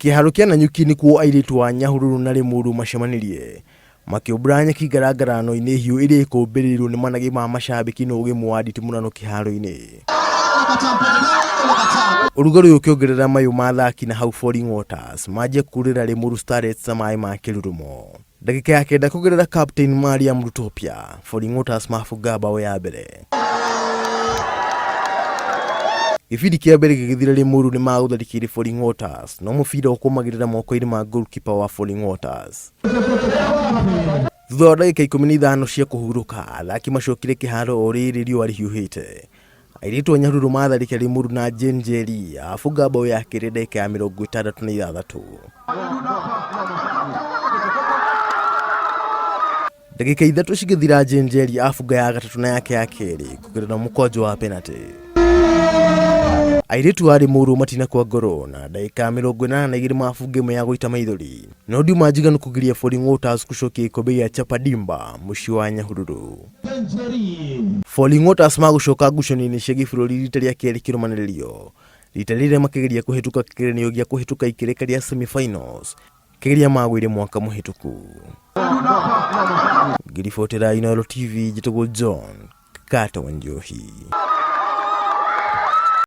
Kiharo kia Nanyuki ni kuo airitu a Nyahururu na Limuru macemanirie makiubranya kigaragara-no-ini hiu iria ikumbiriirwo ni managi ma macambiki no ugi mwadi timurano kiharo-ini. Urugari ukiongerera mayu ma thaki na hau Falling Waters maje kurira Limuru Starlets na mai ma kirurumo. Dakika ya kenda kugerera Captain Mariam Rutopia Falling Waters mafuga mbao ya mbere. Gibindi kia mbere gigithira Limuru ni magutharikire Falling Waters no mubira ukumagirira moko-ini ma goalkeeper wa Falling Waters. Thutha wa ndagika 15 cia kuhuruka athaki macokire kiharo oriri riũa rihiũhĩte. Airitu a Nyahururu matharikire Limuru na Jenjeri afuga mbao ya kere ndagika ya 66. Dakika 3 cigithira Jenjeri afuga ya gatatu na yake ya keri kugerera mukonjo wa penalty. Airitu a Limuru matina kwa ngoro na ndagika 82 mafuge imwe ya guita maithori no ndiuma njiganu kugiria Falling Waters gucokia ikombe ya Chapa Dimba muci wa Nyahururu. Falling Waters magucoka ngucanio-ini cia gĩbũrũri rita rĩa kerĩ kĩrũmanĩrĩrio rita rĩrĩa makigeria kuhituka kĩgeranio gĩa kuhituka ikĩrĩka rĩa semi-finals kĩgeria magwire mwaka mũhĩtũku. Ngiribotera Inooro TV njĩtagwo John Kato Njohi.